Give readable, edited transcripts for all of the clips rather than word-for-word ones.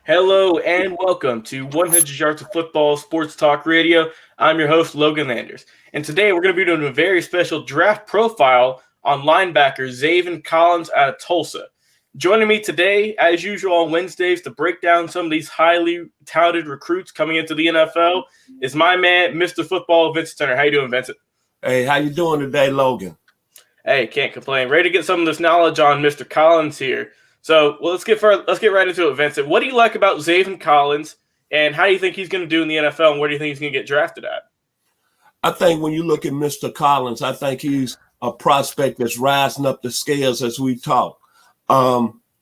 Hello and welcome to 100 Yards of Football Sports Talk Radio. I'm your host, Logan Landers. And today we're going to be doing a very special draft profile on linebacker Zaven Collins out of Tulsa. Joining me today, as usual on Wednesdays, to break down some of these highly touted recruits coming into the NFL is my man, Mr. Football, Vincent Turner. How you doing, Vincent? Hey, how you doing today, Logan? Hey, can't complain. Ready to get some of this knowledge on Mr. Collins here. So let's get right into it, Vincent. What do you like about Zaven Collins, and how do you think he's going to do in the NFL, and where do you think he's going to get drafted at? I think when you look at Mr. Collins, I think he's a prospect that's rising up the scales as we talk.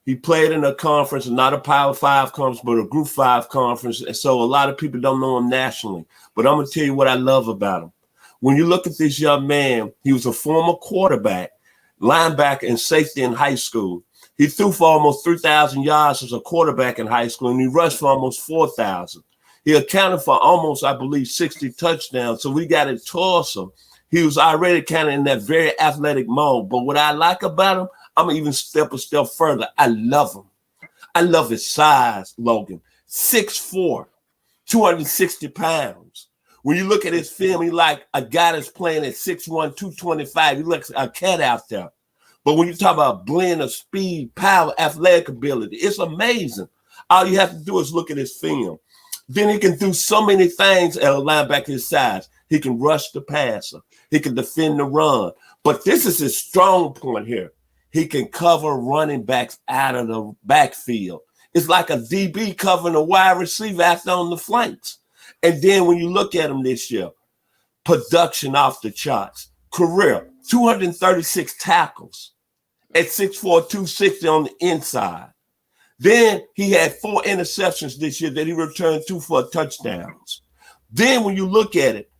He played in a conference, not a Power 5 conference, but a Group 5 conference, and so a lot of people don't know him nationally. But I'm going to tell you what I love about him. When you look at this young man, he was a former quarterback, linebacker, and safety in high school. He threw for almost 3,000 yards as a quarterback in high school, and he rushed for almost 4,000. He accounted for almost, I believe, 60 touchdowns. So we got in Tulsa. He was already kind of in that very athletic mode. But what I like about him, I'm going to even step a step further. I love him. I love his size, Logan. 6'4", 260 pounds. When you look at his film, he like a guy that's playing at 6'1", 225. He looks like a cat out there. But when you talk about a blend of speed, power, athletic ability, it's amazing. All you have to do is look at his film. Then he can do so many things at a linebacker his size. He can rush the passer. He can defend the run. But this is his strong point here. He can cover running backs out of the backfield. It's like a DB covering a wide receiver after on the flanks. And then when you look at him this year, production off the charts. Career, 236 tackles at 6'4", 260 on the inside. Then he had 4 interceptions this year that he returned 2 for touchdowns. Then when you look at it,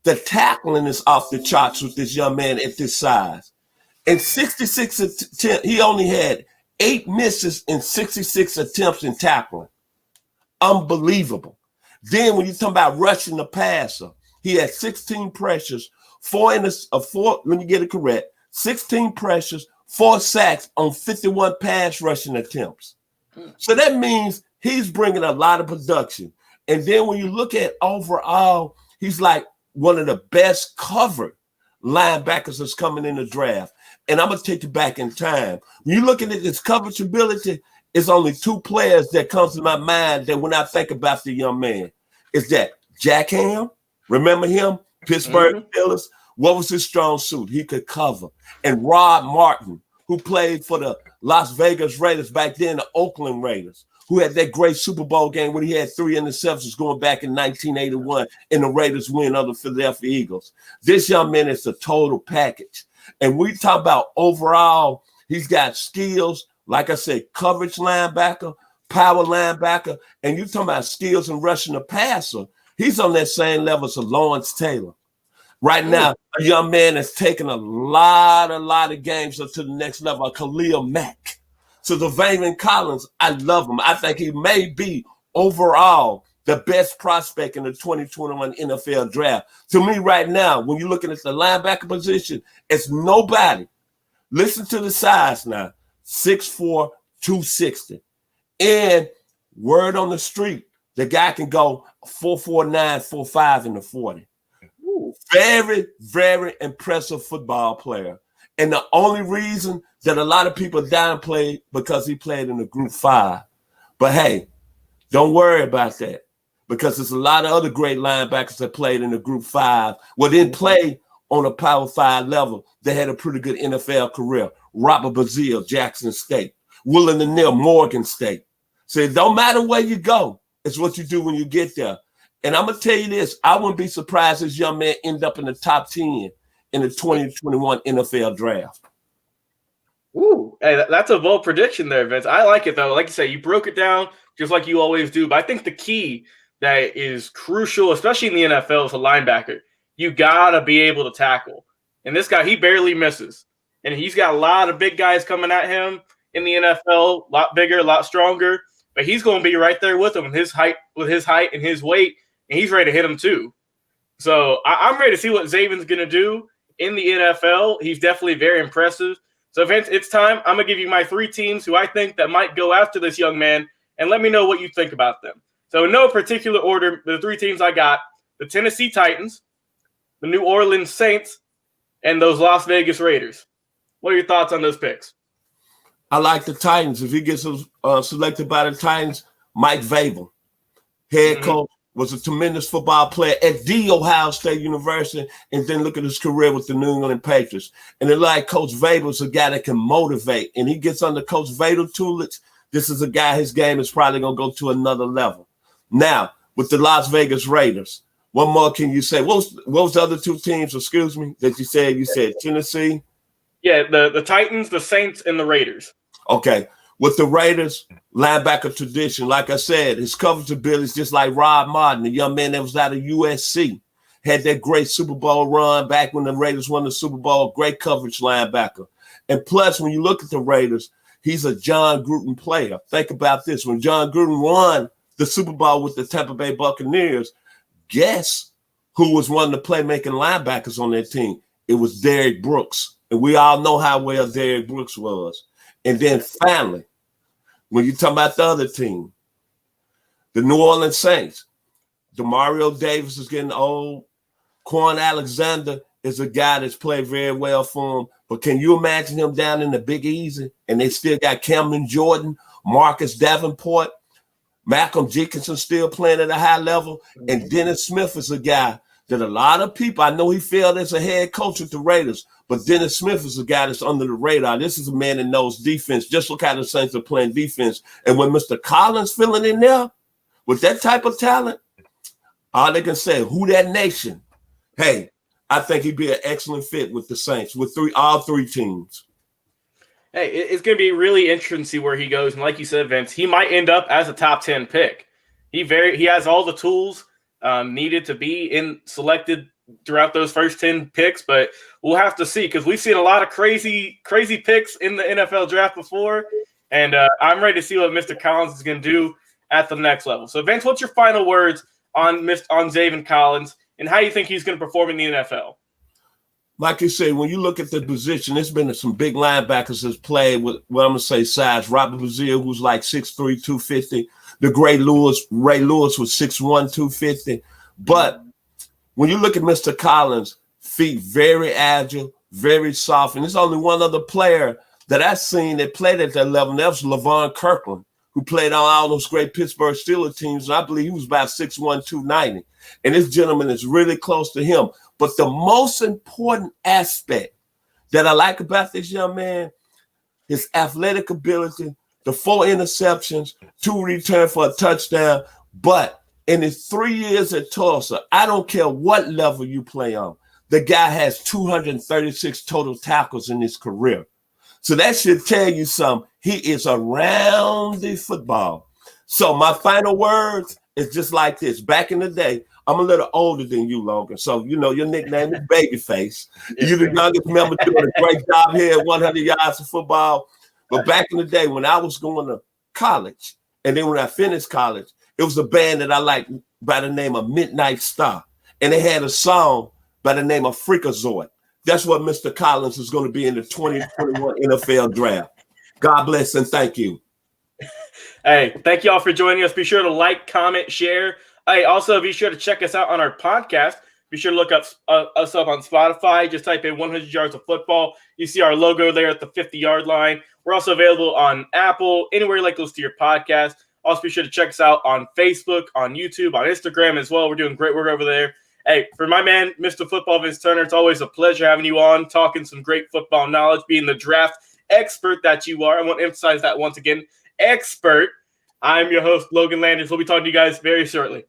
the tackling is off the charts with this young man at this size. In 66 attempts, he only had 8 misses in 66 attempts in tackling. Unbelievable. Then when you talk about rushing the passer, he had 16 pressures, 16 pressures, 4 sacks on 51 pass rushing attempts. So that means he's bringing a lot of production. And then when you look at overall, he's like one of the best covered linebackers that's coming in the draft. And I'm going to take you back in time. When you're looking at his coverage ability, it's only 2 players that comes to my mind that when I think about the young man. Is that Jack Ham? Remember him? Pittsburgh Steelers. What was his strong suit? He could cover. And Rod Martin, who played for the Las Vegas Raiders back then, the Oakland Raiders, who had that great Super Bowl game when he had 3 interceptions going back in 1981 and the Raiders win over the Philadelphia Eagles. This young man is a total package. And we talk about overall, he's got skills, like I said, coverage linebacker, power linebacker, and you talking about skills in rushing the passer. He's on that same level as Lawrence Taylor. Right now, a young man that's taken a lot of games up to the next level, Khalil Mack. So the Zaven Collins, I love him. I think he may be overall the best prospect in the 2021 NFL draft. To me right now, when you're looking at the linebacker position, it's nobody. Listen to the size now, 6'4", 260. And word on the street, the guy can go 4'9", 4'5" in the 40. Very, very impressive football player. And the only reason that a lot of people downplay because he played in the Group 5. But hey, don't worry about that because there's a lot of other great linebackers that played in the Group 5. Well, didn't play on a Power 5 level. They had a pretty good NFL career. Robert Bazile, Jackson State. Willie Neal, Morgan State. So it don't matter where you go. It's what you do when you get there. And I'm going to tell you this. I wouldn't be surprised this young man end up in the top 10 in the 2021 NFL draft. Ooh, hey, that's a bold prediction there, Vince. I like it, though. Like you say, you broke it down just like you always do. But I think the key that is crucial, especially in the NFL, is a linebacker. You got to be able to tackle. And this guy, he barely misses. And he's got a lot of big guys coming at him in the NFL, a lot bigger, a lot stronger. But he's going to be right there with him with his height and his weight, and he's ready to hit him too. So I'm ready to see what Zaven's going to do in the NFL. He's definitely very impressive. So, Vince, it's time. I'm going to give you my 3 teams who I think that might go after this young man, and let me know what you think about them. So in no particular order, the three teams I got: the Tennessee Titans, the New Orleans Saints, and those Las Vegas Raiders. What are your thoughts on those picks? I like the Titans. If he gets selected by the Titans, Mike Zaven, head coach, was a tremendous football player at the Ohio State University, and then look at his career with the New England Patriots. And then like Coach Vader's a guy that can motivate, and he gets under Coach Vader tutelage. This is a guy, his game is probably going to go to another level. Now, with the Las Vegas Raiders, what more can you say? What was the other two teams, excuse me, that you said? You said Tennessee? Yeah, the Titans, the Saints, and the Raiders. Okay. With the Raiders, linebacker tradition, like I said, his coverage ability is just like Rob Martin, the young man that was out of USC. Had that great Super Bowl run back when the Raiders won the Super Bowl, great coverage linebacker. And plus, when you look at the Raiders, he's a John Gruden player. Think about this. When John Gruden won the Super Bowl with the Tampa Bay Buccaneers, guess who was one of the playmaking linebackers on that team? It was Derrick Brooks. And we all know how well Derrick Brooks was. And then finally, when you talk about the other team, the New Orleans Saints, Demario Davis is getting old. Quan Alexander is a guy that's played very well for him. But can you imagine him down in the Big Easy? And they still got Cameron Jordan, Marcus Davenport, Malcolm Dickinson still playing at a high level. And Dennis Smith is a guy that a lot of people, I know he failed as a head coach with the Raiders, but Dennis Smith is a guy that's under the radar. This is a man that knows defense. Just look how the Saints are playing defense. And when Mr. Collins filling in there with that type of talent, all they can say, who that nation? Hey, I think he'd be an excellent fit with the Saints, with all three teams. Hey, it's going to be really interesting to see where he goes. And like you said, Vince, he might end up as a top 10 pick. He has all the tools needed to be selected throughout those first 10 picks, but we'll have to see, because we've seen a lot of crazy picks in the NFL draft before, and I'm ready to see what Mr. Collins is going to do at the next level. So, Vince, what's your final words on Zaven Collins and how you think he's going to perform in the NFL? Like you say, when you look at the position, there's been some big linebackers that's played with, well, I'm going to say size. Robert Brazile, who's like 6'3", 250. The Ray Lewis was 6'1", 250. But when you look at Mr. Collins, feet very agile, very soft. And there's only one other player that I've seen that played at that level. That was LaVon Kirkland, who played on all those great Pittsburgh Steelers teams. And I believe he was about 6'1", 290. And this gentleman is really close to him. But the most important aspect that I like about this young man, his athletic ability, the 4 interceptions, 2 return for a touchdown. But in his 3 years at Tulsa, I don't care what level you play on, the guy has 236 total tackles in his career. So that should tell you something. He is around the football. So my final words is just like this. Back in the day, I'm a little older than you, Logan. So, you know, your nickname is Babyface. You're the youngest member doing a great job here at 100 yards of football. But back in the day when I was going to college, and then when I finished college, it was a band that I liked by the name of Midnight Star. And they had a song by the name of Freakazoid. That's what Mr. Collins is going to be in the 2021 NFL draft. God bless and thank you. Hey, thank you all for joining us. Be sure to like, comment, share. Hey, also be sure to check us out on our podcast. Be sure to look up us up on Spotify. Just type in 100 yards of football. You see our logo there at the 50-yard line. We're also available on Apple, anywhere you like to listen to your podcast. Also, be sure to check us out on Facebook, on YouTube, on Instagram as well. We're doing great work over there. Hey, for my man, Mr. Football Vince Turner, it's always a pleasure having you on, talking some great football knowledge, being the draft expert that you are. I want to emphasize that once again, expert. I'm your host, Logan Landers. We'll be talking to you guys very shortly.